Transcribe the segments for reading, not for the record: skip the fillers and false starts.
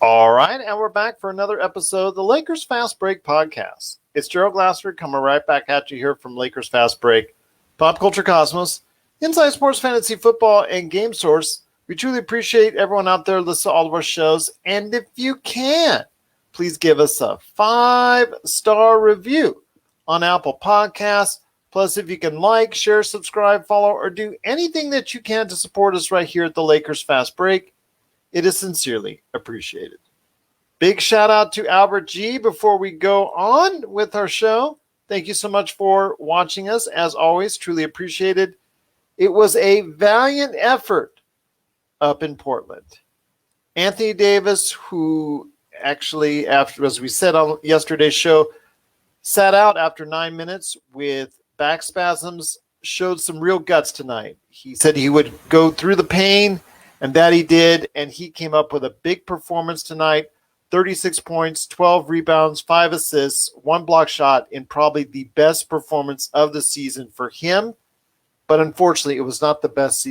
All right, and we're back for another episode of the Lakers Fast Break podcast. It's Gerald Glassford coming right back at you here from Lakers Fast Break, Pop Culture Cosmos, Inside Sports Fantasy Football, and Game Source. We truly appreciate everyone out there listening to all of our shows, and if you can, please give us a 5-star review on Apple Podcasts. Plus, if you can like, share, subscribe, follow, or do anything that you can to support us right here at the Lakers Fast Break, it is sincerely appreciated. Big shout out to Albert G before we go on with our show. Thank you so much for watching us. As always, truly appreciated. It was a valiant effort up in Portland. Anthony Davis, who actually, after, as we said on yesterday's show, sat out after 9 minutes with back spasms, showed some real guts tonight. He said he would go through the pain, and that he did, and he came up with a big performance tonight. 36 points, 12 rebounds, 5 assists, 1 block shot in probably the best performance of the season for him. But unfortunately, it was not the best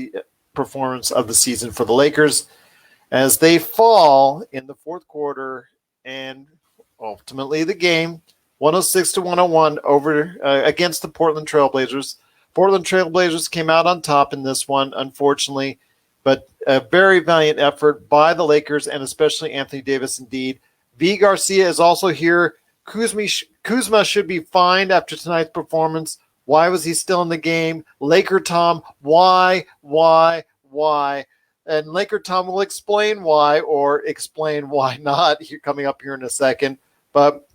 performance of the season for the Lakers as they fall in the fourth quarter and ultimately the game, 106-101 over against the Portland Trailblazers. Portland Trailblazers came out on top in this one, unfortunately. But a very valiant effort by the Lakers and especially Anthony Davis indeed. V. Garcia is also here. Kuzma should be fined after tonight's performance. Why was he still in the game? Laker Tom, why? And Laker Tom will explain why or explain why not coming up here in a second. But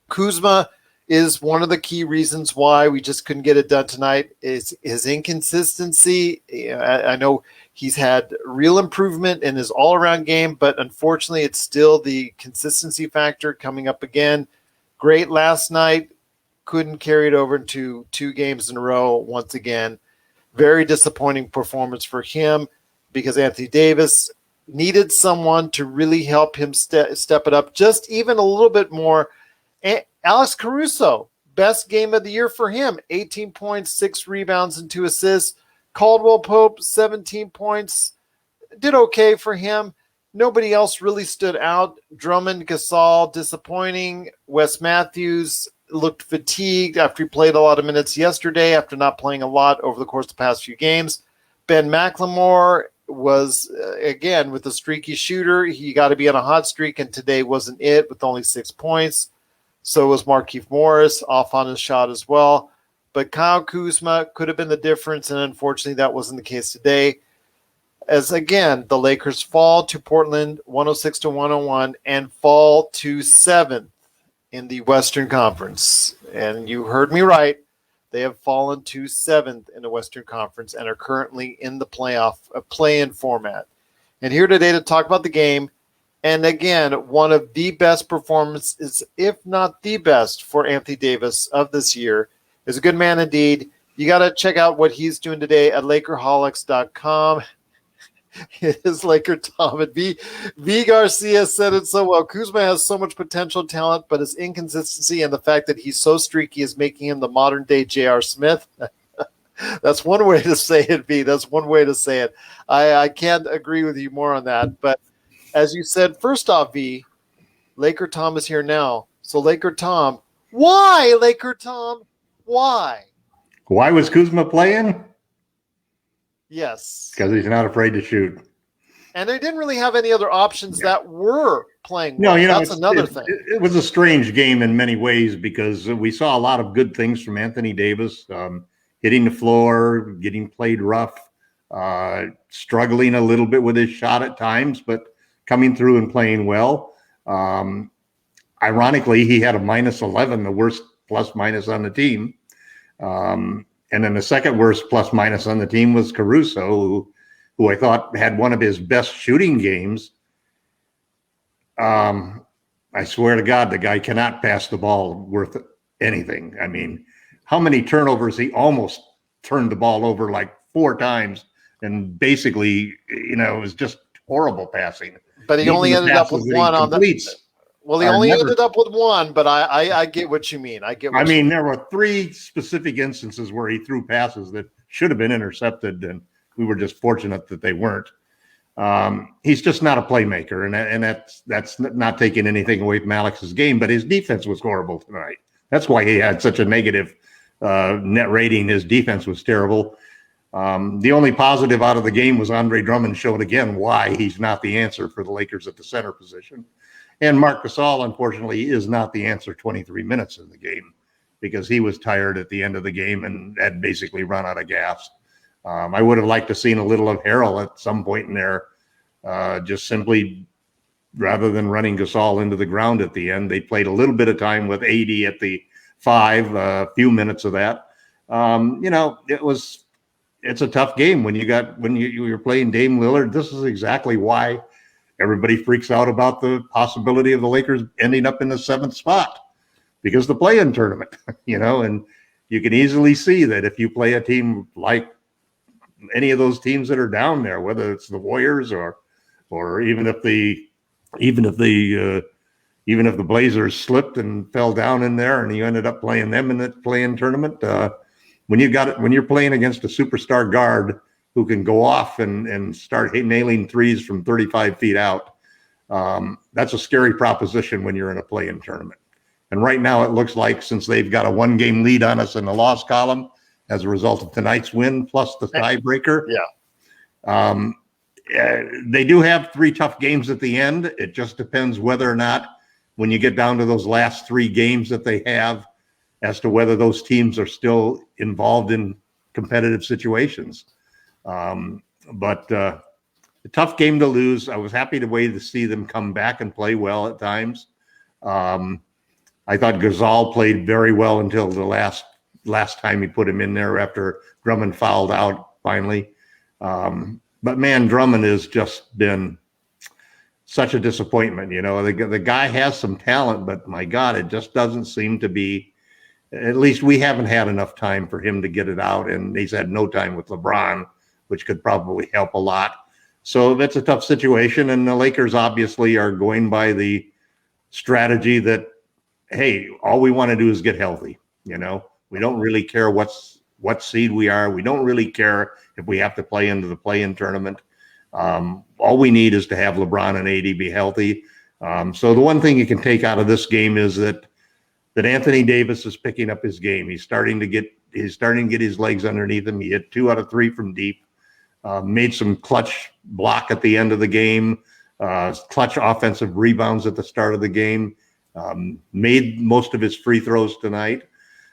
Kuzma is one of the key reasons why we just couldn't get it done tonight is his inconsistency. I know he's had real improvement in his all-around game, but unfortunately it's still the consistency factor coming up again. Great last night, couldn't carry it over into 2 games in a row once again. Very disappointing performance for him because Anthony Davis needed someone to really help him step it up just even a little bit more. Alex Caruso, best game of the year for him, 18 points, 6 rebounds, and 2 assists. Caldwell Pope, 17 points, did okay for him. Nobody else really stood out. Drummond, Gasol, disappointing. Wes Matthews looked fatigued after he played a lot of minutes yesterday after not playing a lot over the course of the past few games. Ben McLemore was, again, with the streaky shooter. He got to be on a hot streak, and today wasn't it with only 6 points. So was Markieff Morris off on his shot as well. But Kyle Kuzma could have been the difference, and unfortunately that wasn't the case today. As, again, the Lakers fall to Portland 106-101 and fall to 7th in the Western Conference. And you heard me right. They have fallen to 7th in the Western Conference and are currently in the play-in format. And here today to talk about the game, and again, one of the best performances, if not the best, for Anthony Davis of this year. Is a good man indeed. You got to check out what he's doing today at Lakerholics.com. It is Laker Tom. And V. Garcia said it so well. Kuzma has so much potential talent, but his inconsistency and the fact that he's so streaky is making him the modern-day J.R. Smith. That's one way to say it, V. That's one way to say it. I can't agree with you more on that. But as you said, first off, V, Laker Tom is here now. So Laker Tom, why, Laker Tom? Why? Why was Kuzma playing? Yes. Because he's not afraid to shoot. And they didn't really have any other options that were playing well. No, that's another thing. It was a strange game in many ways because we saw a lot of good things from Anthony Davis, hitting the floor, getting played rough, struggling a little bit with his shot at times, but coming through and playing well. Ironically, he had a -11, the worst plus-minus on the team. And then the second worst plus-minus on the team was Caruso, who I thought had one of his best shooting games. I swear to God, the guy cannot pass the ball worth anything. I mean, how many turnovers? He almost turned the ball over like 4 times. And basically, it was just horrible passing. But he only ended up with one on the – well, he only ended up with one, but I get what you mean. There were 3 specific instances where he threw passes that should have been intercepted, and we were just fortunate that they weren't. He's just not a playmaker, and that's not taking anything away from Alex's game, but his defense was horrible tonight. That's why he had such a negative net rating. His defense was terrible. The only positive out of the game was Andre Drummond showed again why he's not the answer for the Lakers at the center position. And Marc Gasol, unfortunately, is not the answer 23 minutes in the game because he was tired at the end of the game and had basically run out of gas. I would have liked to seen a little of Harrell at some point in there, just simply rather than running Gasol into the ground at the end. They played a little bit of time with AD at the 5, a few minutes of that. It's a tough game when you're playing Dame Lillard. This is exactly why everybody freaks out about the possibility of the Lakers ending up in the 7th spot because the play-in tournament, and you can easily see that if you play a team like any of those teams that are down there, whether it's the Warriors or even if the Blazers slipped and fell down in there and you ended up playing them in the play-in tournament, when you're playing against a superstar guard who can go off and start nailing threes from 35 feet out, that's a scary proposition when you're in a play-in tournament. And right now it looks like since they've got a 1-game lead on us in the loss column as a result of tonight's win plus the tiebreaker. Yeah. They do have 3 tough games at the end. It just depends whether or not when you get down to those last 3 games that they have as to whether those teams are still involved in competitive situations. But a tough game to lose. I was happy to see them come back and play well at times. I thought Gasol played very well until the last time he put him in there after Drummond fouled out finally. But man, Drummond has just been such a disappointment. The guy has some talent, but my God, it just doesn't seem to be. At least we haven't had enough time for him to get it out, and he's had no time with LeBron, which could probably help a lot. So that's a tough situation, and the Lakers obviously are going by the strategy that, hey, all we want to do is get healthy. We don't really care what seed we are. We don't really care if we have to play into the play-in tournament. All we need is to have LeBron and AD be healthy. So the one thing you can take out of this game is that Anthony Davis is picking up his game. He's starting to get his legs underneath him. He hit 2 out of 3 from deep. Made some clutch block at the end of the game. Clutch offensive rebounds at the start of the game. Made most of his free throws tonight.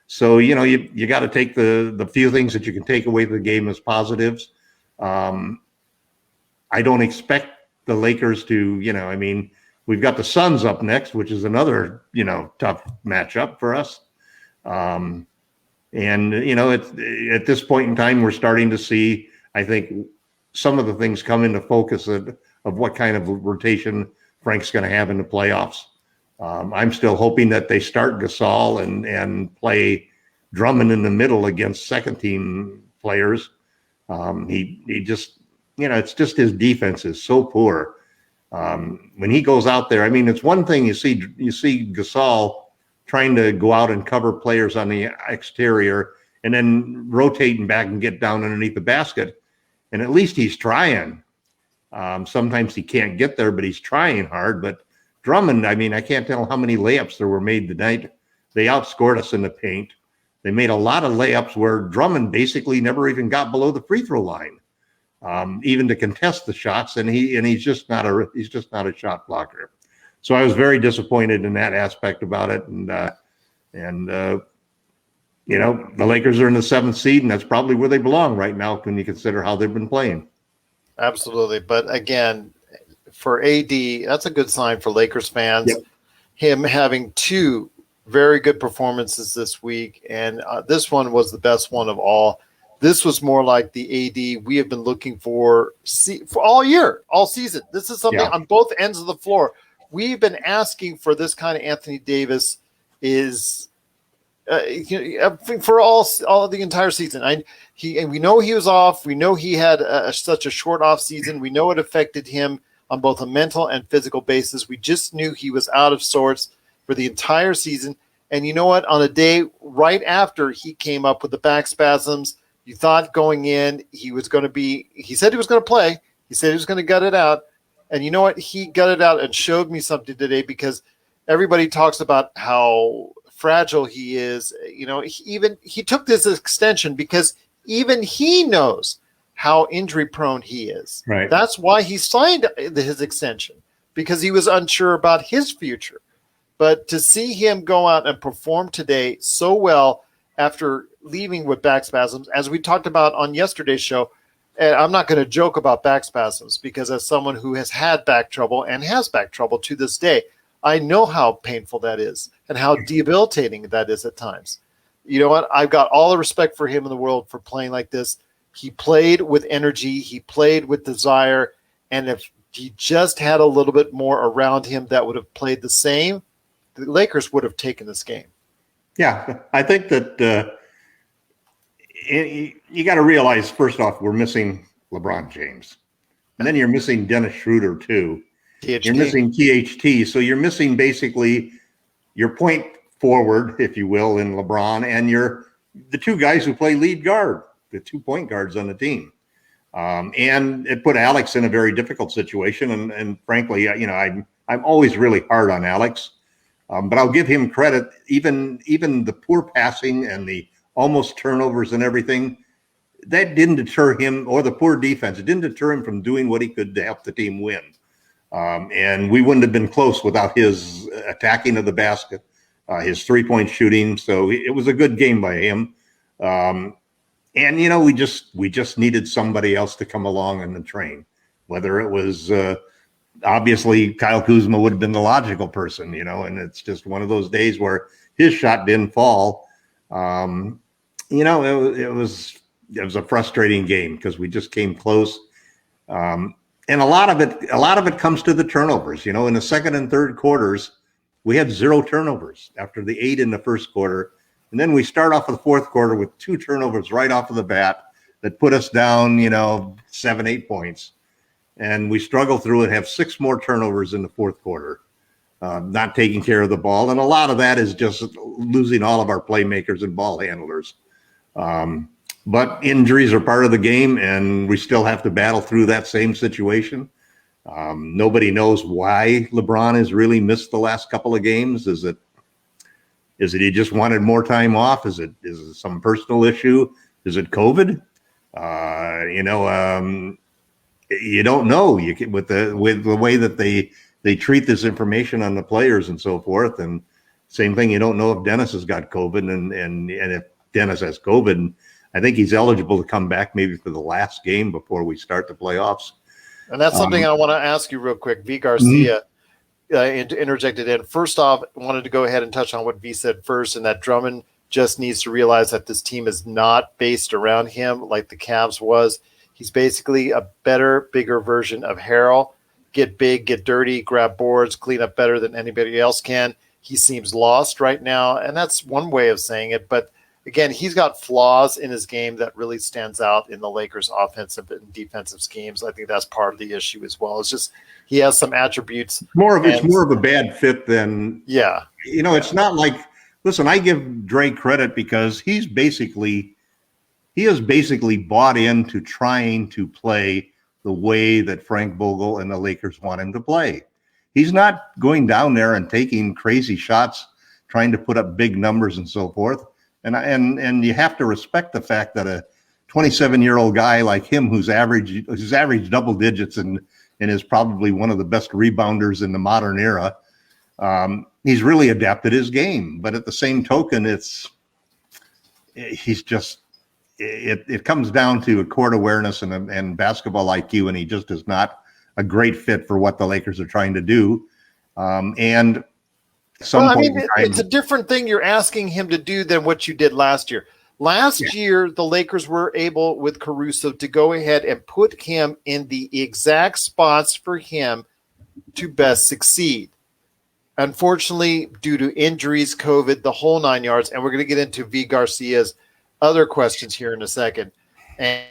So, you got to take the few things that you can take away from the game as positives. I don't expect the Lakers to, we've got the Suns up next, which is another, tough matchup for us. And, at this point in time, we're starting to see, I think, some of the things come into focus of what kind of rotation Frank's going to have in the playoffs. I'm still hoping that they start Gasol and play Drummond in the middle against second-team players. He just, it's just his defense is so poor. When he goes out there, it's one thing you see Gasol trying to go out and cover players on the exterior and then rotating back and get down underneath the basket. And at least he's trying. Sometimes he can't get there, but he's trying hard. But Drummond, I can't tell how many layups there were made tonight. They outscored us in the paint. They made a lot of layups where Drummond basically never even got below the free throw line, even to contest the shots. And he's just not a shot blocker. So I was very disappointed in that aspect about it. And the Lakers are in the 7th seed, and that's probably where they belong right now when you consider how they've been playing. Absolutely. But again, for AD, that's a good sign for Lakers fans. Yep. Him having 2 very good performances this week, and this one was the best one of all. This was more like the AD we have been looking for all year, all season. This is something on both ends of the floor. We've been asking for this kind of Anthony Davis for all of the entire season. And we know he was off. We know he had such a short off season. We know it affected him on both a mental and physical basis. We just knew he was out of sorts for the entire season. And you know what? On a day right after he came up with the back spasms, you thought going in he said he was going to play. He said he was going to gut it out. And you know what? He gutted out and showed me something today, because everybody talks about how fragile he is. You know, he took this extension because even he knows how injury prone he is. Right. That's why he signed his extension, because he was unsure about his future. But to see him go out and perform today so well after leaving with back spasms, as we talked about on yesterday's show, and I'm not going to joke about back spasms, because as someone who has had back trouble and has back trouble to this day, I know how painful that is and how debilitating that is at times. You know what? I've got all the respect for him in the world for playing like this. He played with energy. He played with desire. And if he just had a little bit more around him that would have played the same, the Lakers would have taken this game. Yeah, I think that you got to realize, first off, we're missing LeBron James. And then you're missing Dennis Schroeder, too. THT. You're missing THT. So you're missing basically your point forward, if you will, in LeBron, and the two guys who play lead guard, the 2 point guards on the team. And it put Alex in a very difficult situation. And frankly, you know, I'm always really hard on Alex. But I'll give him credit. Even the poor passing and the almost turnovers and everything, that didn't deter him, or the poor defense. It didn't deter him from doing what he could to help the team win. And we wouldn't have been close without his attacking of the basket, his 3-point shooting. So it was a good game by him. And, you know, we just needed somebody else to come along in the train, whether it was obviously Kyle Kuzma would have been the logical person, you know, and it's just one of those days where his shot didn't fall. You know, it was a frustrating game because we just came close. And a lot of it comes to the turnovers. You know, in the second and third quarters, we had 0 turnovers after the 8 in the first quarter. And then we start off the fourth quarter with 2 turnovers right off of the bat that put us down, you know, 7, 8 points. And we struggle through it, have 6 more turnovers in the fourth quarter, not taking care of the ball. And a lot of that is just losing all of our playmakers and ball handlers. But injuries are part of the game, and we still have to battle through that same situation. Nobody knows why LeBron has really missed the last couple of games. Is it he just wanted more time off? Is it some personal issue? Is it COVID? You don't know. You can, with the way that they treat this information on the players and so forth. And same thing, you don't know if Dennis has got COVID, and if Dennis has COVID, I think he's eligible to come back maybe for the last game before we start the playoffs. And that's something I want to ask you real quick. V. Garcia interjected in. First off, I wanted to go ahead and touch on what V said first, and that Drummond just needs to realize that this team is not based around him like the Cavs was. He's basically a better, bigger version of Harrell. Get big, get dirty, grab boards, clean up better than anybody else can. He seems lost right now, and that's one way of saying it. But again, he's got flaws in his game that really stands out in the Lakers' offensive and defensive schemes. I think that's part of the issue as well. It's just he has some attributes. It's more of a bad fit than It's not like, listen, I give Dre credit because he has basically bought into trying to play the way that Frank Vogel and the Lakers want him to play. He's not going down there and taking crazy shots, trying to put up big numbers and so forth. And you have to respect the fact that a 27-year-old guy like him, who's averaged double digits and is probably one of the best rebounders in the modern era, he's really adapted his game. But at the same token, it comes down to a court awareness and basketball IQ, and he just is not a great fit for what the Lakers are trying to do. It's a different thing you're asking him to do than what you did last year. Last year, the Lakers were able, with Caruso, to go ahead and put him in the exact spots for him to best succeed. Unfortunately, due to injuries, COVID, the whole 9 yards, and we're going to get into V. Garcia's other questions here in a second. And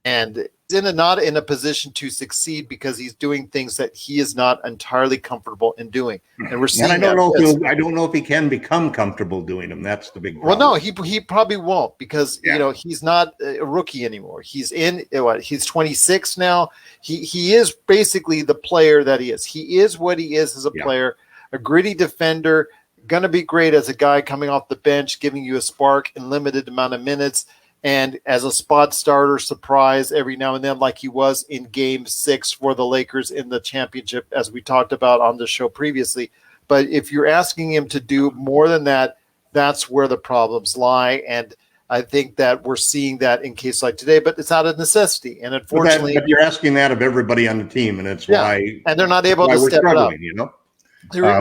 and not in a position to succeed because he's doing things that he is not entirely comfortable in doing. And we're seeing. And I don't know if he can become comfortable doing them. That's the big problem. Well, no, he probably won't because he's not a rookie anymore. He's he's 26 now. He is basically the player that he is. He is what he is as a player, a gritty defender, going to be great as a guy coming off the bench, giving you a spark in limited amount of minutes. And as a spot starter, surprise every now and then, like he was in Game 6 for the Lakers in the championship, as we talked about on the show previously. But if you're asking him to do more than that, that's where the problems lie. And I think that we're seeing that in cases like today, but it's out of necessity. And unfortunately, but you're asking that of everybody on the team, and it's why. And they're not able to step it up. You know,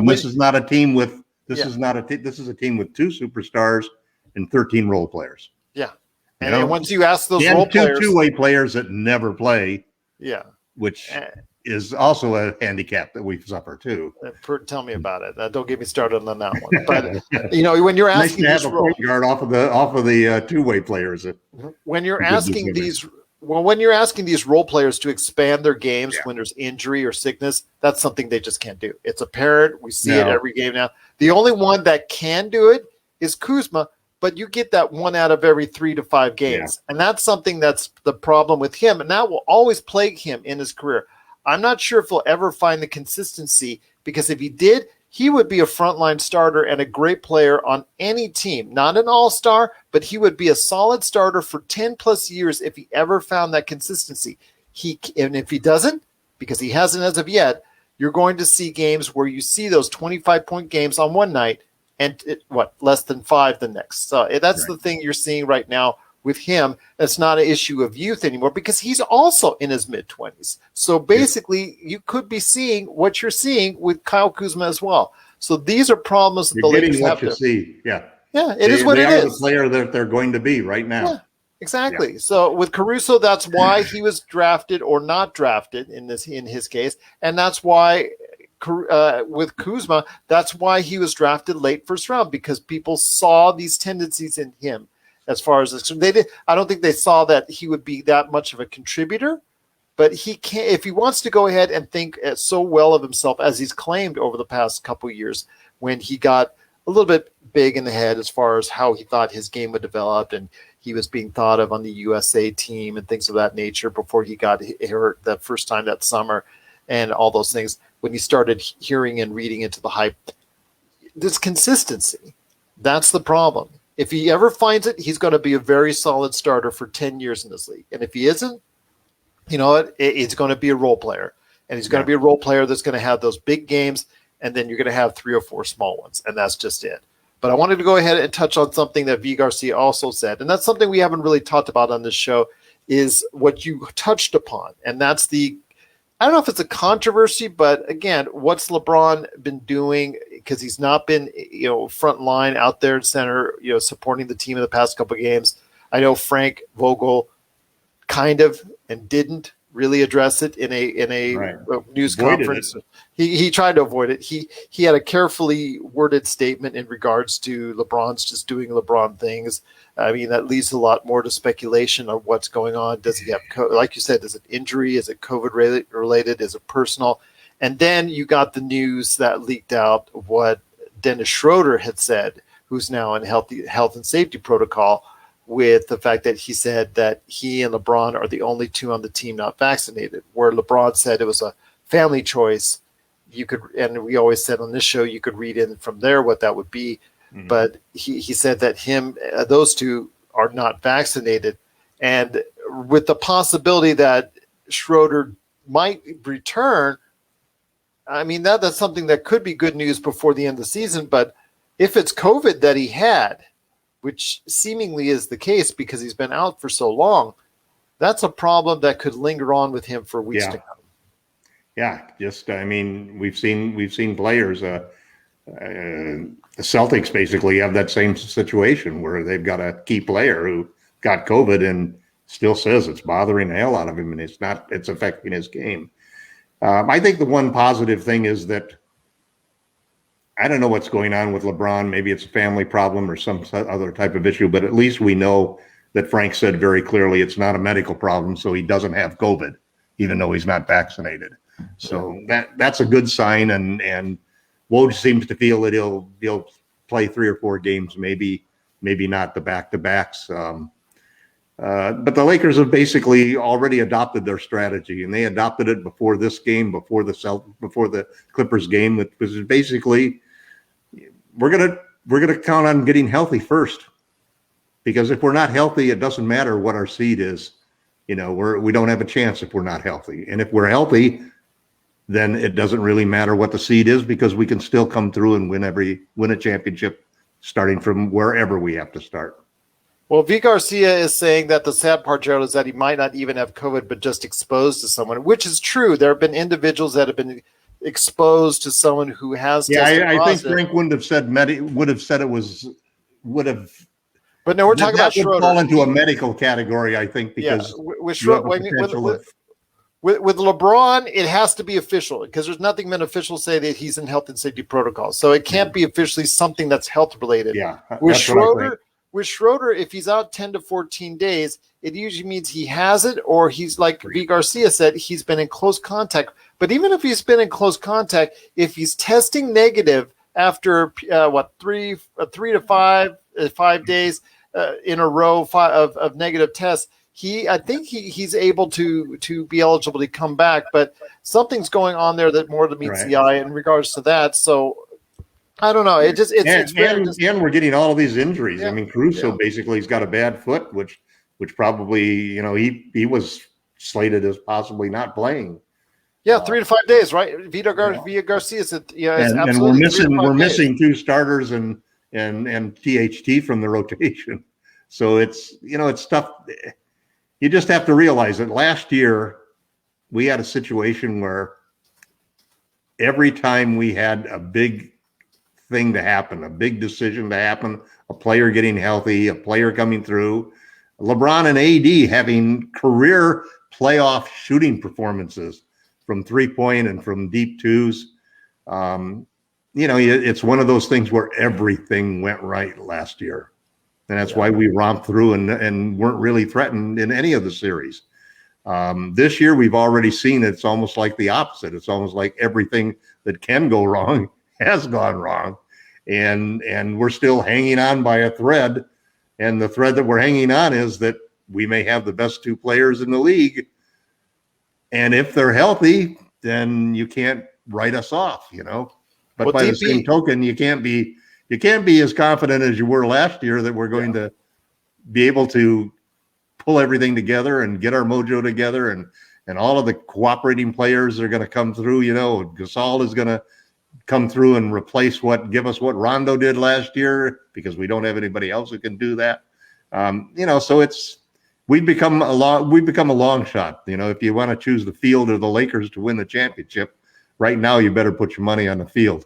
this is not a team with. This is a team with 2 superstars and 13 role players. Yeah. And once you ask those role players, two-way players that never play, which is also a handicap that we suffer too. Tell me about it. Don't get me started on that one. But when you're asking nice to have a point guard off of the two-way players, when you're asking these role players to expand their games when there's injury or sickness, that's something they just can't do. It's apparent. We see it every game now. The only one that can do it is Kuzma. But you get that 1 out of every 3 to 5 games. And that's something that's the problem with him. And that will always plague him in his career. I'm not sure if he'll ever find the consistency, because if he did, he would be a frontline starter and a great player on any team. Not an all-star, but he would be a solid starter for 10 plus years if he ever found that consistency. And if he doesn't, because he hasn't as of yet, you're going to see games where you see those 25-point games on one night and less than 5 the next. So that's the thing you're seeing right now with him. It's not an issue of youth anymore because he's also in his mid-20s. So basically, you could be seeing what you're seeing with Kyle Kuzma as well. So these are problems that the Lakers have to see. Yeah, it is what it is. The player that they're going to be right now. Yeah, exactly. Yeah. So with Caruso, that's why he was drafted or not drafted in his case, and that's why. With Kuzma, that's why he was drafted late first round, because people saw these tendencies in him. As far as I don't think they saw that he would be that much of a contributor, but he can if he wants to go ahead and think so well of himself as he's claimed over the past couple of years, when he got a little bit big in the head as far as how he thought his game would develop, and he was being thought of on the USA team and things of that nature before he got hurt the first time that summer, and all those things. When you started hearing and reading into the hype, this consistency, that's the problem. If he ever finds it, he's going to be a very solid starter for 10 years in this league. And if he isn't, it's going to be a role player. And he's going to be a role player that's going to have those big games, and then you're going to have 3 or 4 small ones, and that's just it. But I wanted to go ahead and touch on something that V. Garcia also said, and that's something we haven't really talked about on this show, is what you touched upon, and that's I don't know if it's a controversy, but again, what's LeBron been doing? Because he's not been, front line out there in center, supporting the team in the past couple of games. I know Frank Vogel kind of and didn't really address it in a news conference. He tried to avoid it. He had a carefully worded statement in regards to LeBron's just doing LeBron things. I mean, that leads a lot more to speculation of what's going on. Does he have, like you said, is it injury? Is it COVID related? Is it personal? And then you got the news that leaked out of what Dennis Schroeder had said, who's now in health and safety protocol, with the fact that he said that he and LeBron are the only 2 on the team not vaccinated, where LeBron said it was a family choice. You could, and we always said on this show, you could read in from there what that would be. Mm-hmm. But he said that those 2 are not vaccinated. And with the possibility that Schroeder might return, I mean, that's something that could be good news before the end of the season. But if it's COVID that he had, which seemingly is the case because he's been out for so long, that's a problem that could linger on with him for weeks to come. Yeah, we've seen players. The Celtics basically have that same situation where they've got a key player who got COVID and still says it's bothering the hell out of him, and it's affecting his game. I think the one positive thing is that I don't know what's going on with LeBron. Maybe it's a family problem or some other type of issue, but at least we know that Frank said very clearly it's not a medical problem, so he doesn't have COVID, even though he's not vaccinated. So that's a good sign, and Woj seems to feel that he'll play 3 or 4 games, maybe not the back-to-backs. But the Lakers have basically already adopted their strategy, and they adopted it before this game, before the Clippers game, which was basically we're gonna count on getting healthy first, because if we're not healthy, it doesn't matter what our seed is. We don't have a chance if we're not healthy, and if we're healthy, then it doesn't really matter what the seed is, because we can still come through and win a championship, starting from wherever we have to start. Well, V. Garcia is saying that the sad part, Gerald, is that he might not even have COVID, but just exposed to someone, which is true. There have been individuals that have been exposed to someone who has tested I think positive. Frank wouldn't have said But no, we're talking about that would Schroeder. fall into a medical category, I think, because with you have a Schroeder, potential with LeBron, it has to be official, because there's nothing been official say that he's in health and safety protocol. So it can't be officially something that's health related. Yeah, With that's what I think. With Schroeder, if he's out 10 to 14 days, it usually means he has it, or he's, like V. Garcia said, he's been in close contact. But even if he's been in close contact, if he's testing negative after 3 to 5 days in a row of negative tests, I think he's able to be eligible to come back. But something's going on there that more than meets the eye in regards to that. So I don't know. And we're getting all of these injuries. Yeah. I mean, Caruso basically he's got a bad foot, which probably he was slated as possibly not playing. Yeah, 3 to 5 days, right? Vita Garcia said, and we're missing 2 starters and THT from the rotation. So it's tough. You just have to realize that last year we had a situation where every time we had a big thing to happen, a big decision to happen, a player getting healthy, a player coming through, LeBron and AD having career playoff shooting performances from 3-point and from deep twos. It's one of those things where everything went right last year. And that's why we romped through and weren't really threatened in any of the series. This year, we've already seen it's almost like the opposite. It's almost like everything that can go wrong has gone wrong. And we're still hanging on by a thread. And the thread that we're hanging on is that we may have the best 2 players in the league. And if they're healthy, then you can't write us off, But by the same token, you can't be as confident as you were last year that we're going to be able to pull everything together and get our mojo together, and all of the cooperating players are going to come through. Gasol is going to come through and give us what Rondo did last year, because we don't have anybody else who can do that. So we've become a long shot. If you want to choose the field or the Lakers to win the championship, right now you better put your money on the field.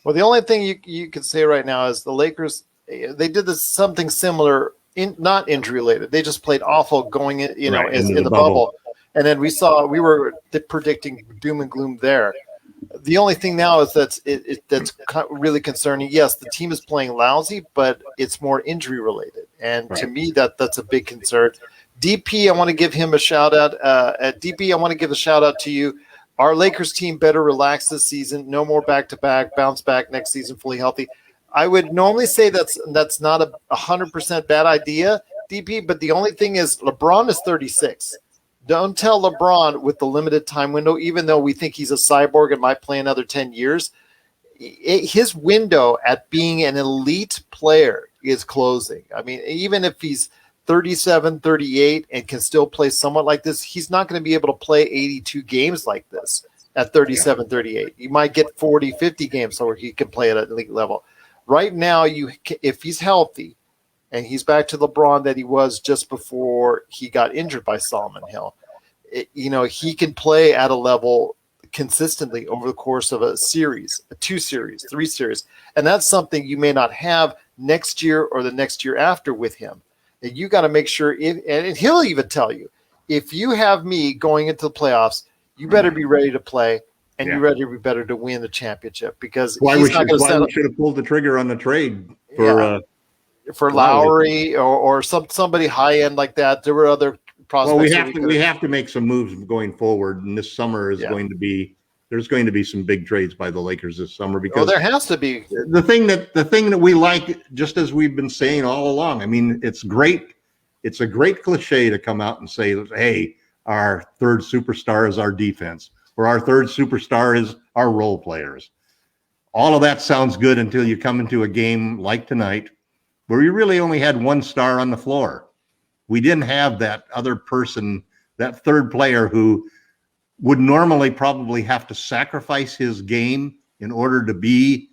Well, the only thing you can say right now is the Lakers, they did something similar, not injury related. They just played awful going in, in the bubble. And then we were predicting doom and gloom there. The only thing now is that's really concerning. Yes, the team is playing lousy, but it's more injury related. And to me, that's a big concern. DP, I want to give him a shout out. At DP, I want to give a shout out to you. Our Lakers team better relax this season. No more back-to-back. Bounce back next season fully healthy. I would normally say that's not a 100% bad idea, DP, but the only thing is LeBron is 36. Don't tell LeBron with the limited time window, even though we think he's a cyborg and might play another 10 years, his window at being an elite player is closing. I mean, even if he's 37, 38, and can still play somewhat like this, he's not going to be able to play 82 games like this at 37, 38. You might get 40, 50 games where he can play at an elite level. Right now, if he's healthy and he's back to LeBron that he was just before he got injured by Solomon Hill, he can play at a level consistently over the course of a series, 2 series, 3 series. And that's something you may not have next year or the next year after with him. And you got to make sure, and he'll even tell you, if you have me going into the playoffs, you better be ready to play, and you better to win the championship, because we should have pulled the trigger on the trade for for Lowry or somebody high end like that. There were other prospects. Well, we have to make some moves going forward, and this summer is going to be. There's going to be some big trades by the Lakers this summer because there has to be. The thing that we like, just as we've been saying all along. I mean, it's great. It's a great cliche to come out and say, "Hey, our third superstar is our defense, or our third superstar is our role players." All of that sounds good until you come into a game like tonight, where you really only had one star on the floor. We didn't have that other person, that third player who would normally probably have to sacrifice his game in order to be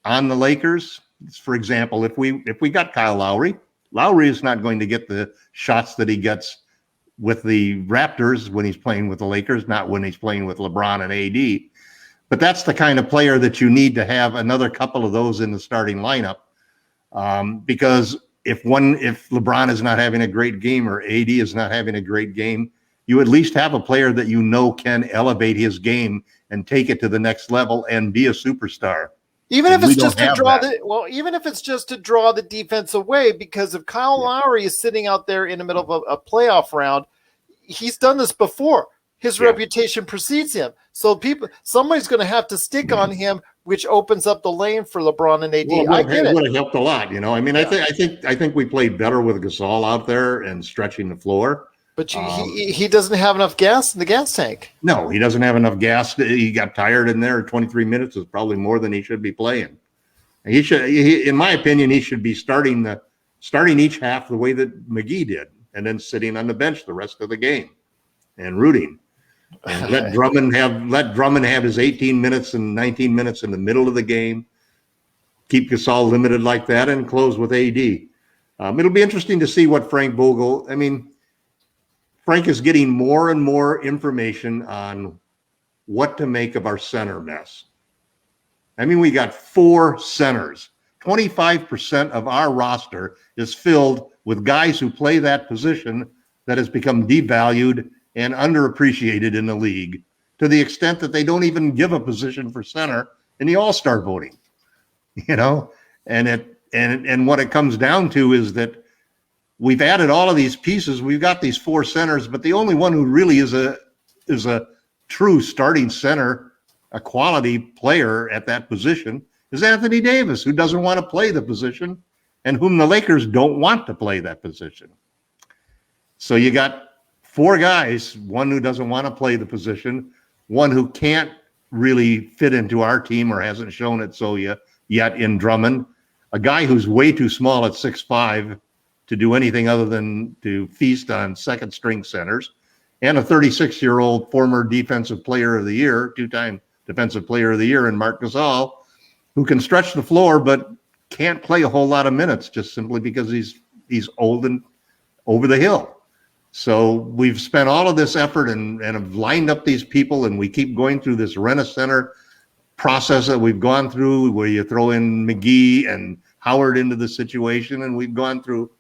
on the Lakers. For example, if we got Kyle Lowry, Lowry is not going to get the shots that he gets with the Raptors when he's playing with the Lakers, not when he's playing with LeBron and AD. But that's the kind of player that you need to have another couple of those in the starting lineup. Because if LeBron is not having a great game or AD is not having a great game, you at least have a player that you know can elevate his game and take it to the next level and be a superstar. Even if it's just to draw the defense away, because if Kyle Lowry is sitting out there in the middle of a playoff round, he's done this before. His reputation precedes him. So somebody's going to have to stick on him, which opens up the lane for LeBron and AD. Well, I get it. Would have helped a lot, you know. I mean, I think we played better with Gasol out there and stretching the floor. But he doesn't have enough gas in the gas tank. No, he doesn't have enough gas. He got tired in there. 23 minutes is probably more than he should be playing. In my opinion, he should be starting each half the way that McGee did, and then sitting on the bench the rest of the game and rooting. And let Drummond have his 18 minutes and 19 minutes in the middle of the game. Keep Gasol limited like that, and close with AD. It'll be interesting to see what Frank Vogel. I mean, Frank is getting more and more information on what to make of our center mess. I mean, we got 4 centers. 25% of our roster is filled with guys who play that position that has become devalued and underappreciated in the league, to the extent that they don't even give a position for center in the All-Star voting. You know, and what it comes down to is that we've added all of these pieces. We've got these 4 centers, but the only one who really is a true starting center, a quality player at that position, is Anthony Davis, who doesn't want to play the position and whom the Lakers don't want to play that position. So you got 4 guys, one who doesn't want to play the position, one who can't really fit into our team or hasn't shown it so yet in Drummond, a guy who's way too small at 6'5" to do anything other than to feast on second string centers, and a 36-year-old former defensive player of the year, 2-time defensive player of the year in Marc Gasol, who can stretch the floor but can't play a whole lot of minutes just simply because he's old and over the hill. So we've spent all of this effort and have lined up these people, and we keep going through this rent-a-center process that we've gone through, where you throw in McGee and Howard into the situation, and we've gone through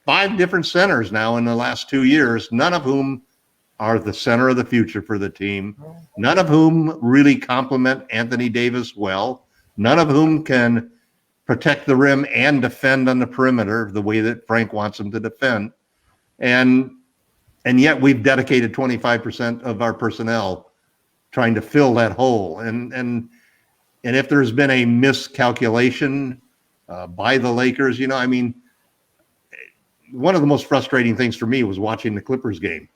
5 different centers now in the last 2 years, none of whom are the center of the future for the team, none of whom really complement Anthony Davis well, none of whom can protect the rim and defend on the perimeter the way that Frank wants them to defend. And yet we've dedicated 25% of our personnel trying to fill that hole. And if there's been a miscalculation by the Lakers, you know, I mean, one of the most frustrating things for me was watching the Clippers game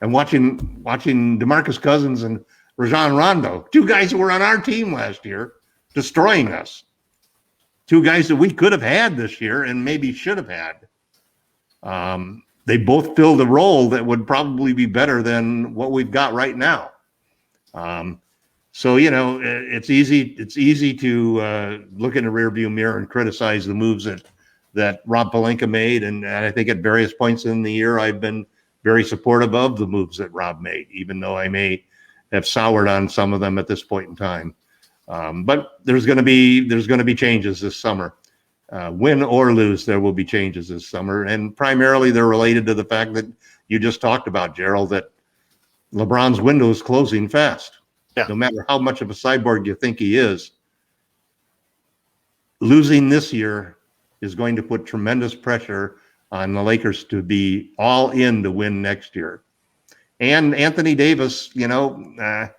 and watching DeMarcus Cousins and Rajon Rondo, 2 guys who were on our team last year, destroying us. 2 guys that we could have had this year and maybe should have had. They both filled a role that would probably be better than what we've got right now. So, you know, it's easy to look in the rearview mirror and criticize the moves that Rob Pelinka made. And I think at various points in the year, I've been very supportive of the moves that Rob made, even though I may have soured on some of them at this point in time. But there's going to be changes this summer. Win or lose, there will be changes this summer. And primarily they're related to the fact that you just talked about, Gerald, that LeBron's window is closing fast. Yeah. No matter how much of a cyborg you think he is, losing this year is going to put tremendous pressure on the Lakers to be all in to win next year. And Anthony Davis, the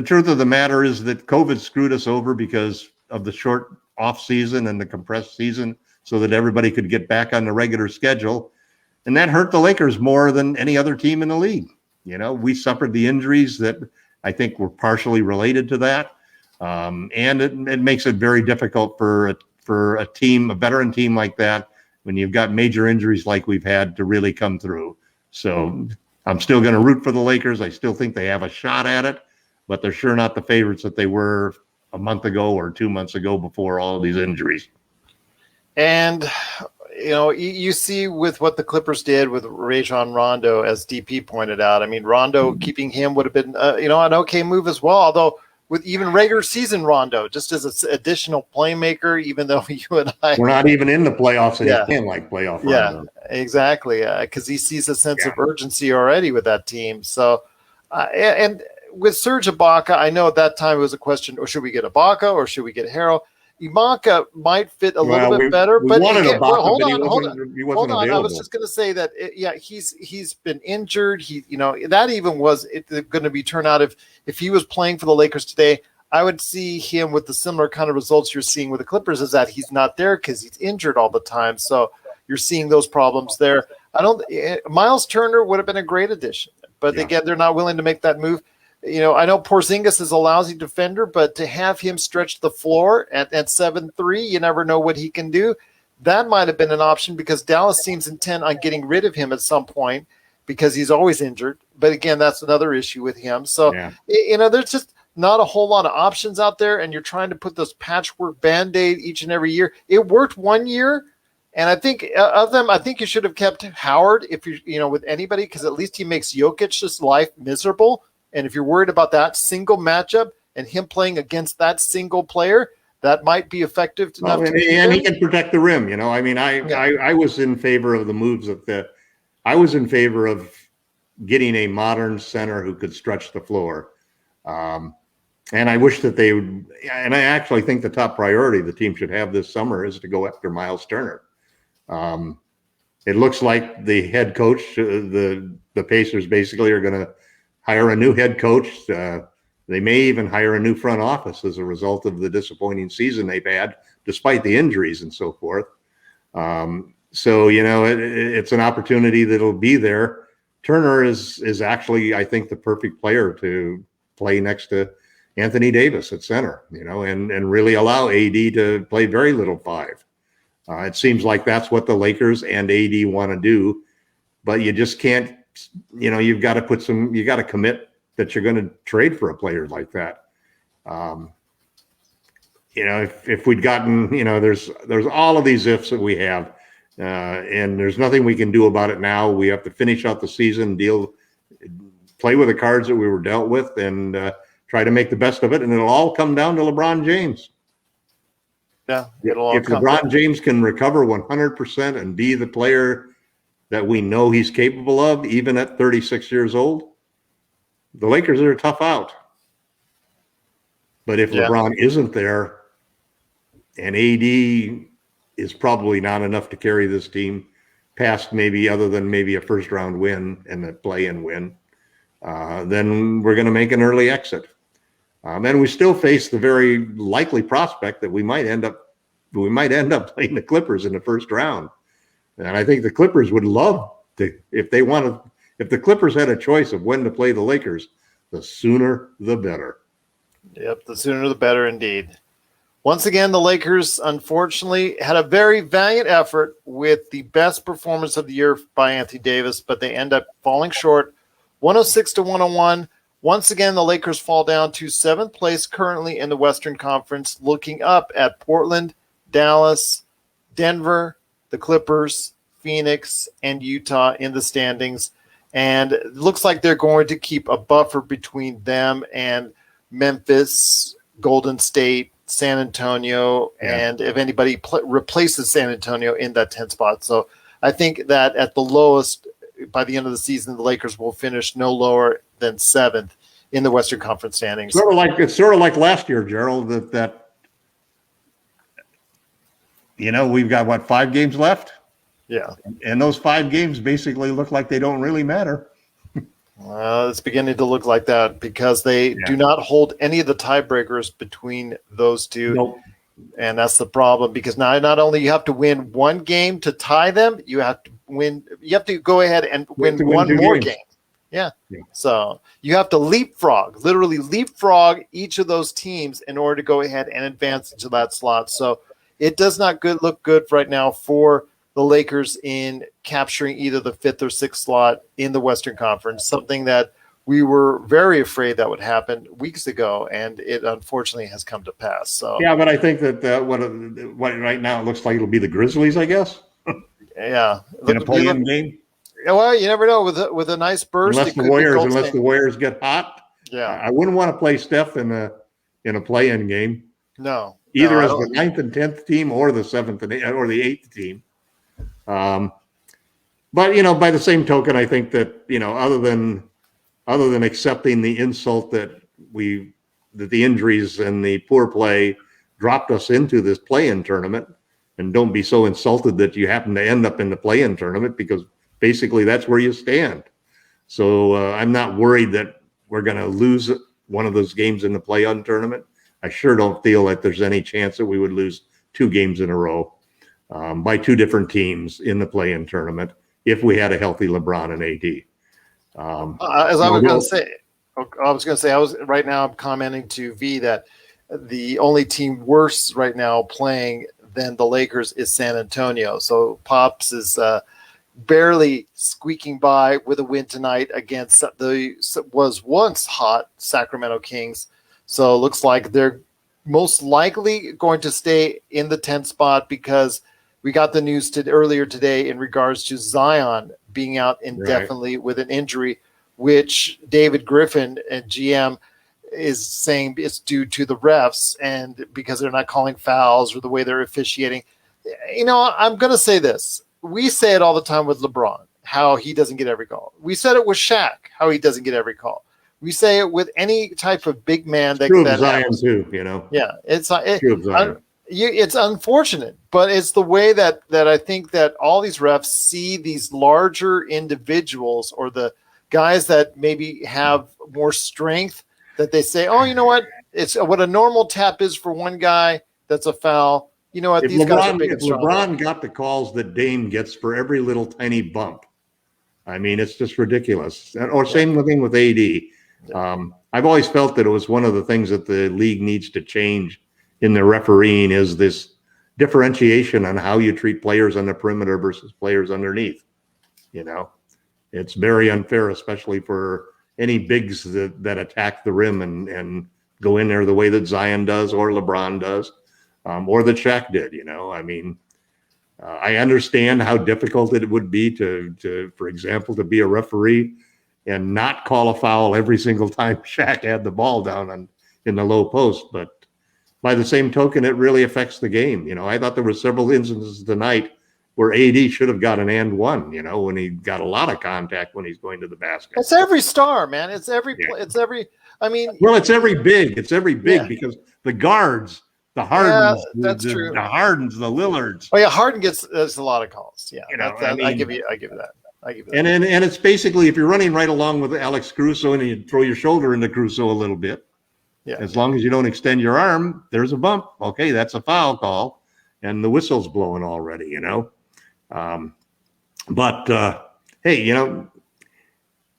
truth of the matter is that COVID screwed us over because of the short off season and the compressed season so that everybody could get back on the regular schedule. And that hurt the Lakers more than any other team in the league. We suffered the injuries that I think were partially related to that. And it makes it very difficult for a team, a veteran team like that, when you've got major injuries like we've had, to really come through. So I'm still going to root for the Lakers. I still think they have a shot at it, but they're sure not the favorites that they were a month ago or 2 months ago before all of these injuries. And, you see with what the Clippers did with Rajon Rondo, as DP pointed out. I mean, Rondo keeping him would have been, an okay move as well, although with even regular season Rondo, just as an additional playmaker, even though you and I... We're not even in the playoffs, and he can like playoff Rondo. Yeah, exactly, because he sees a sense of urgency already with that team. So, and with Serge Ibaka, I know at that time it was a question, or should we get Ibaka or should we get Harrell? Ibaka might fit a little bit better, but wanted again, Ibaka, hold but on. He wasn't available. I was just going to say that, he's been injured. That even was going to be turned out if he was playing for the Lakers today. I would see him with the similar kind of results you're seeing with the Clippers, is that he's not there because he's injured all the time. So you're seeing those problems there. Miles Turner would have been a great addition, but again, they're not willing to make that move. I know Porzingis is a lousy defender, but to have him stretch the floor at 7'3", you never know what he can do. That might have been an option because Dallas seems intent on getting rid of him at some point because he's always injured. But again, that's another issue with him. So, there's just not a whole lot of options out there, and you're trying to put those patchwork Band-Aid each and every year. It worked one year, and I think you should have kept Howard if with anybody, because at least he makes Jokic's life miserable. And if you're worried about that single matchup and him playing against that single player, that might be effective enough. And he can protect the rim. I was in favor of the moves I was in favor of getting a modern center who could stretch the floor. And I wish that they would. And I actually think the top priority the team should have this summer is to go after Miles Turner. It looks like the head coach, the Pacers basically are going to hire a new head coach. They may even hire a new front office as a result of the disappointing season they've had, despite the injuries and so forth. So, it's an opportunity that'll be there. Turner is actually, I think, the perfect player to play next to Anthony Davis at center, and really allow AD to play very little five. It seems like that's what the Lakers and AD want to do, but you just can't. You've got to commit that you're going to trade for a player like that. If we'd gotten, there's all of these ifs that we have, and there's nothing we can do about it now. We have to finish out the season, play with the cards that we were dealt with, and try to make the best of it. And it'll all come down to LeBron James. Yeah, if LeBron James can recover 100% and be the player that we know he's capable of, even at 36 years old, the Lakers are a tough out. But if LeBron isn't there, and AD is probably not enough to carry this team past other than maybe a first-round win and a play-in win, then we're going to make an early exit. And we still face the very likely prospect that we might end up playing the Clippers in the first round. And I think the Clippers would love to, if the Clippers had a choice of when to play the Lakers, the sooner the better. Yep, the sooner the better indeed. Once again, the Lakers, unfortunately, had a very valiant effort with the best performance of the year by Anthony Davis, but they end up falling short, 106-101. Once again, the Lakers fall down to 7th place currently in the Western Conference, looking up at Portland, Dallas, Denver, the Clippers, Phoenix, and Utah in the standings. And it looks like they're going to keep a buffer between them and Memphis, Golden State, San Antonio, and if anybody replaces San Antonio in that 10th spot. So I think that at the lowest, by the end of the season, the Lakers will finish no lower than 7th in the Western Conference standings. It's sort of like last year, Gerald, that we've got what, 5 games left? Yeah. And those 5 games basically look like they don't really matter. It's beginning to look like that because they do not hold any of the tiebreakers between those two. Nope. And that's the problem because now not only you have to win one game to tie them, you have to go ahead and win one more game. Yeah. So you have to literally leapfrog each of those teams in order to go ahead and advance into that slot. So it does not look good right now for the Lakers in capturing either the 5th or 6th slot in the Western Conference, something that we were very afraid that would happen weeks ago, and it unfortunately has come to pass. So yeah, but I think that what right now it looks like it'll be the Grizzlies, I guess. Yeah, in a play-in game. Well, you never know with a nice burst. Unless the Warriors get hot. Yeah, I wouldn't want to play Steph in a play-in game. No, either as the 9th and 10th team or the 7th or the 8th team. But by the same token, I think that other than accepting the insult that the injuries and the poor play dropped us into this play-in tournament, and don't be so insulted that you happen to end up in the play-in tournament because basically that's where you stand. So I'm not worried that we're going to lose one of those games in the play-in tournament. I sure don't feel like there's any chance that we would lose 2 games in a row by 2 different teams in the play-in tournament if we had a healthy LeBron and AD. Right now I'm commenting to V that the only team worse right now playing than the Lakers is San Antonio. So Pops is barely squeaking by with a win tonight against the was once hot Sacramento Kings. So it looks like they're most likely going to stay in the 10th spot because we got the news earlier today in regards to Zion being out indefinitely with an injury, which David Griffin and GM is saying it's due to the refs and because they're not calling fouls or the way they're officiating. I'm going to say this. We say it all the time with LeBron, how he doesn't get every call. We said it with Shaq, how he doesn't get every call. We say it with any type of big man that Zion happens. Too, Yeah, it's unfortunate, but it's the way that I think that all these refs see these larger individuals or the guys that maybe have more strength that they say, oh, you know what? It's what a normal tap is for one guy. That's a foul. You know what? These guys are big and strong. LeBron got the calls that Dame gets for every little tiny bump. I mean, it's just ridiculous. Or same thing with AD. I've always felt that it was one of the things that the league needs to change in the refereeing is this differentiation on how you treat players on the perimeter versus players underneath. It's very unfair, especially for any bigs that attack the rim and go in there the way that Zion does or LeBron does, or that Shaq did. I understand how difficult it would be to, for example, to be a referee and not call a foul every single time Shaq had the ball down in the low post. But by the same token, it really affects the game. I thought there were several instances tonight where AD should have got an and one, when he got a lot of contact when he's going to the basket. It's every star, man. It's every big. It's every big because the guards, the Hardens, the Hardens, the Lillards. Oh yeah, Harden gets a lot of calls. Yeah, I give you that. And it's basically if you're running right along with Alex Caruso and you throw your shoulder into Caruso a little bit, as long as you don't extend your arm, there's a bump. Okay, that's a foul call, and the whistle's blowing already. Hey,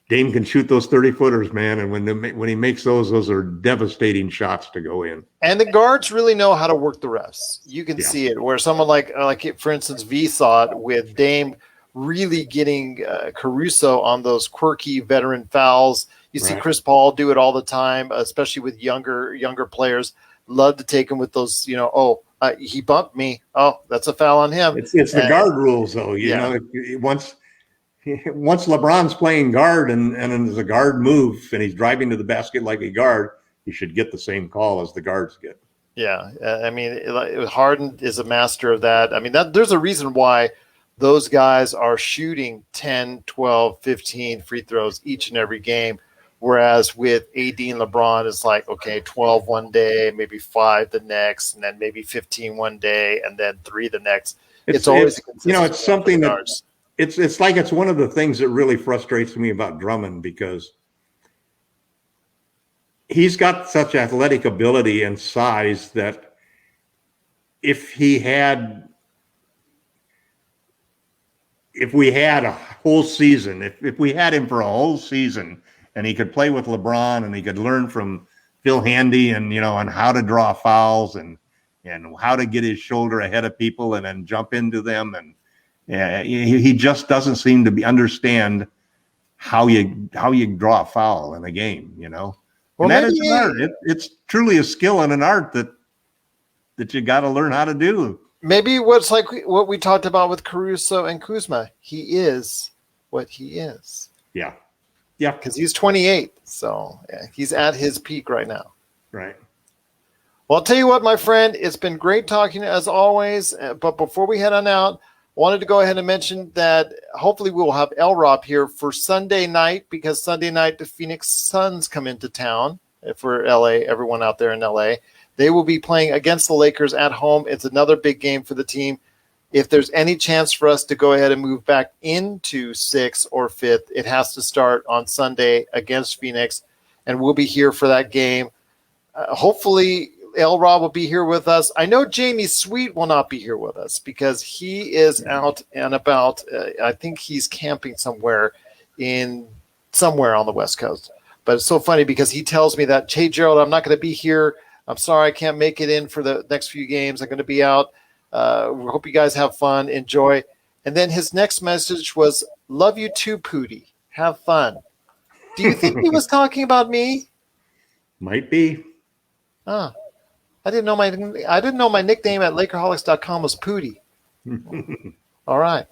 Dame can shoot those 30-footers, man, and when he makes those are devastating shots to go in. And the guards really know how to work the refs. You can see it where someone like for instance, V saw it with Dame really getting Caruso on those quirky veteran fouls. You see Chris Paul do it all the time, especially with younger players. Love to take him with those, he bumped me. Oh, that's a foul on him. It's the guard rules, though. Once LeBron's playing guard and there's a guard move and he's driving to the basket like a guard, he should get the same call as the guards get. Yeah, I mean, Harden is a master of that. I mean, there's a reason why those guys are shooting 10, 12, 15 free throws each and every game, Whereas with AD and LeBron, it's like, okay, 12 one day, maybe 5 the next, and then maybe 15 one day, and then 3 the next. It's always it's something that it's like it's one of the things that really frustrates me about Drummond, because he's got such athletic ability and size that if we had a whole season, if we had him for a whole season and he could play with LeBron and he could learn from Phil Handy and, on how to draw fouls and how to get his shoulder ahead of people and then jump into them. And he just doesn't seem to understand how you draw a foul in a game, Well, and that is an art. It's truly a skill and an art that you got to learn how to do. Maybe what's like what we talked about with Caruso and Kuzma. He is what he is. Yeah. Yeah. Because he's 28. So he's at his peak right now. Right. Well, I'll tell you what, my friend, it's been great talking as always. But before we head on out, wanted to go ahead and mention that hopefully we will have L-Rob here for Sunday night, because Sunday night the Phoenix Suns come into town for LA, everyone out there in LA. They will be playing against the Lakers at home. It's another big game for the team. If there's any chance for us to go ahead and move back into 6th or 5th, it has to start on Sunday against Phoenix, and we'll be here for that game. Hopefully, L-Rob will be here with us. I know Jamie Sweet will not be here with us because he is out and about. I think he's camping somewhere on the West Coast. But it's so funny because he tells me that, hey, Gerald, I'm not going to be here. I'm sorry I can't make it in for the next few games. I'm going to be out. We hope you guys have fun, enjoy. And then his next message was, love you too, Pootie. Have fun. Do you think he was talking about me? Might be. I didn't know my nickname at Lakerholics.com was Pootie. All right.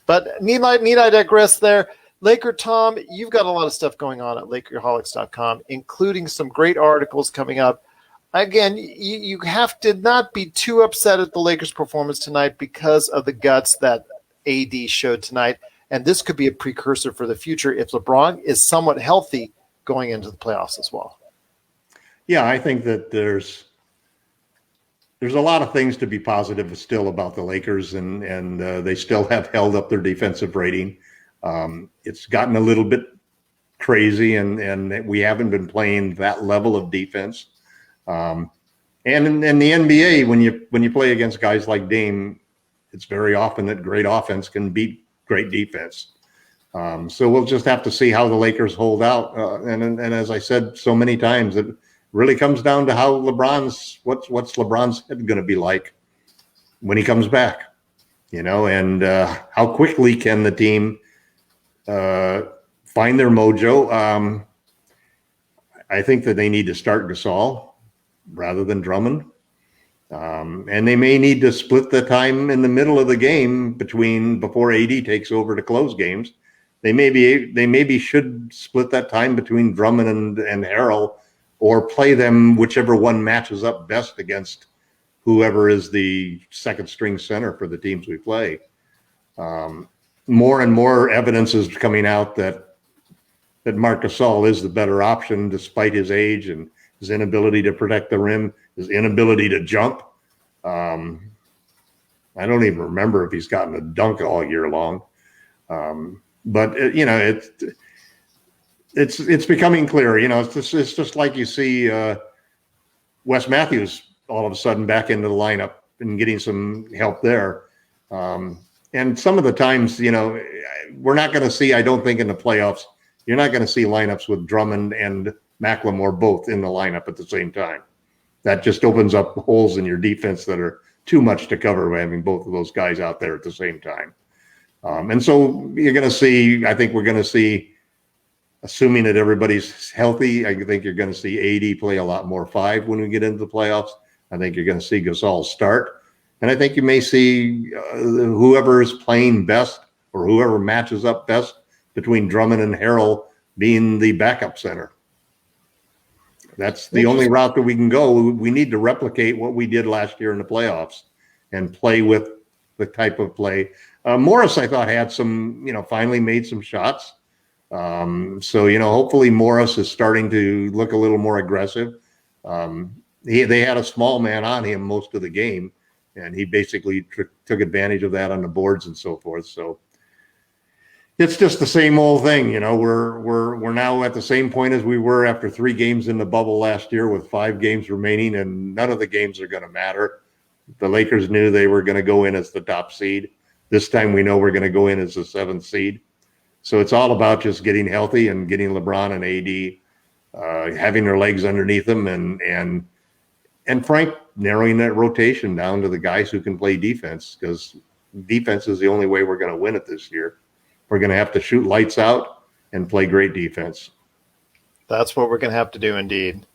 But need I digress there. Laker Tom, you've got a lot of stuff going on at Lakerholics.com, including some great articles coming up. Again, you have to not be too upset at the Lakers' performance tonight because of the guts that AD showed tonight. And this could be a precursor for the future if LeBron is somewhat healthy going into the playoffs as well. Yeah, I think that there's a lot of things to be positive still about the Lakers, and they still have held up their defensive rating. It's gotten a little bit crazy, and we haven't been playing that level of defense. And in the NBA, when you play against guys like Dame, it's very often that great offense can beat great defense. So we'll just have to see how the Lakers hold out. And as I said so many times, it really comes down to how what's LeBron's head going to be like when he comes back, and how quickly can the team find their mojo. I think that they need to start Gasol rather than Drummond. And they may need to split the time in the middle of the game before AD takes over to close games. They maybe should split that time between Drummond and Harrell, or play them whichever one matches up best against whoever is the second string center for the teams we play. More and more evidence is coming out that Marc Gasol is the better option, despite his age and his inability to protect the rim, his inability to jump. I don't even remember if he's gotten a dunk all year long. But it's becoming clear. It's just like you see Wes Matthews all of a sudden back into the lineup and getting some help there. And some of the times, we're not going to see, I don't think in the playoffs, you're not going to see lineups with Drummond and McLemore both in the lineup at the same time. That just opens up holes in your defense that are too much to cover by having both of those guys out there at the same time. And so you're going to see, I think we're going to see, assuming that everybody's healthy, I think you're going to see AD play a lot more 5 when we get into the playoffs. I think you're going to see Gasol start. And I think you may see whoever is playing best or whoever matches up best between Drummond and Harrell being the backup center. That's the only route that we can go. We need to replicate what we did last year in the playoffs and play with the type of play. Morris, I thought, had some, finally made some shots. So, hopefully Morris is starting to look a little more aggressive. They had a small man on him most of the game, and he basically took advantage of that on the boards and so forth. So it's just the same old thing. We're now at the same point as we were after 3 games in the bubble last year with 5 games remaining, and none of the games are going to matter. The Lakers knew they were going to go in as the top seed. This time we know we're going to go in as the 7th seed. So it's all about just getting healthy and getting LeBron and AD having their legs underneath them, and Frank narrowing that rotation down to the guys who can play defense, because defense is the only way we're going to win it this year. We're going to have to shoot lights out and play great defense. That's what we're going to have to do indeed.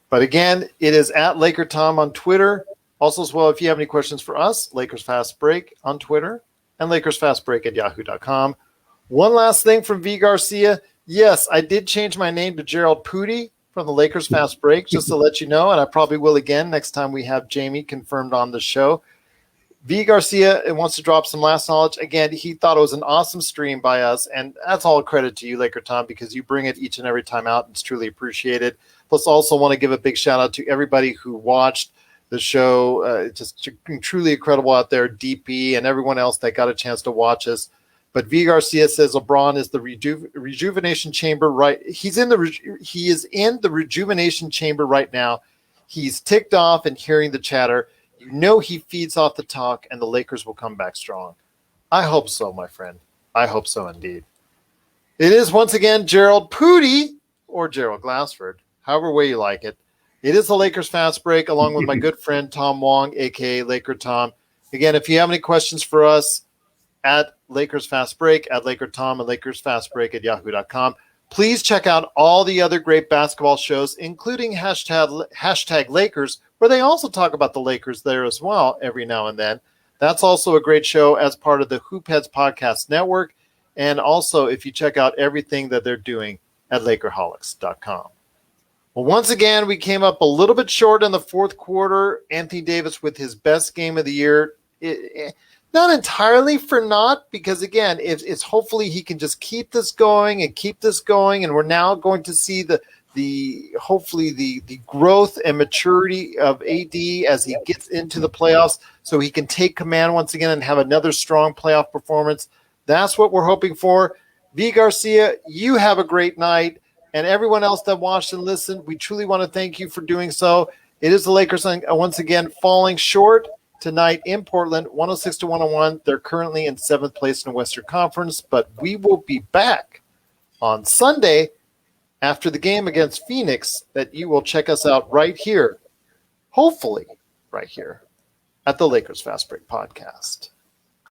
But again, it is at Laker Tom on Twitter. Also, as well, if you have any questions for us, Lakers Fast Break on Twitter and LakersFastBreak@yahoo.com. One last thing from V. Garcia. Yes, I did change my name to Gerald Pooty from the Lakers Fast Break, just to let you know, and I probably will again next time we have Jamie confirmed on the show. V. Garcia wants to drop some last knowledge. Again, he thought it was an awesome stream by us, and that's all credit to you, Laker Tom, because you bring it each and every time out. It's truly appreciated. Plus, also want to give a big shout-out to everybody who watched the show. It's just truly incredible out there, DP, and everyone else that got a chance to watch us. But V. Garcia says LeBron is the rejuvenation chamber. Right, he is in the rejuvenation chamber right now. He's ticked off and hearing the chatter. You know he feeds off the talk, and the Lakers will come back strong. I hope so, my friend. I hope so indeed. It is once again Gerald Pooty or Gerald Glassford, however way you like it. It is the Lakers Fast Break, along with my good friend Tom Wong, a.k.a. Laker Tom. Again, if you have any questions for us, at Lakers Fast Break, at Laker Tom, and LakersFastBreak@yahoo.com. Please check out all the other great basketball shows, including hashtag Lakers, where they also talk about the Lakers there as well every now and then. That's also a great show as part of the Hoopheads Podcast Network. And also, if you check out everything that they're doing at Lakerholics.com. Well, once again, we came up a little bit short in the fourth quarter. Anthony Davis with his best game of the year. Not entirely for naught, because again, it's hopefully he can just keep this going, and we're now going to see hopefully the growth and maturity of AD as he gets into the playoffs, so he can take command once again and have another strong playoff performance. That's what we're hoping for. V. Garcia, you have a great night, and everyone else that watched and listened, we truly want to thank you for doing so. It is the Lakers once again falling short tonight in Portland, 106-101. They're currently in 7th place in the Western Conference, but we will be back on Sunday after the game against Phoenix, that you will check us out right here, hopefully right here, at the Lakers Fast Break Podcast.